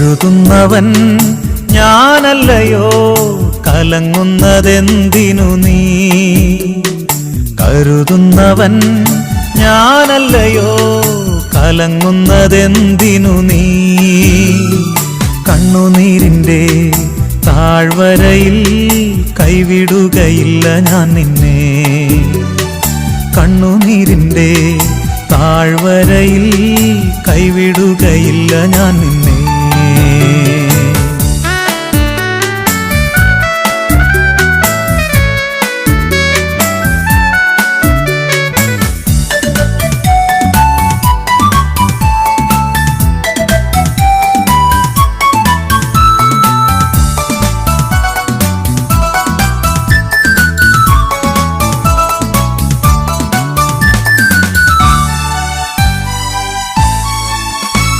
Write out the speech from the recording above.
കരുതുന്നവൻ ഞാനല്ലയോ, കലങ്ങുന്നതെന്തിനു നീ? കരുതുന്നവൻ ഞാനല്ലയോ, കലങ്ങുന്നതെന്തിനു നീ? കണ്ണുനീരിൻ്റെ താഴ്വരയിൽ കൈവിടുകയില്ല ഞാൻ നിന്നെ. കണ്ണുനീരിൻ്റെ താഴ്വരയിൽ കൈവിടുകയില്ല ഞാൻ നിന്നെ.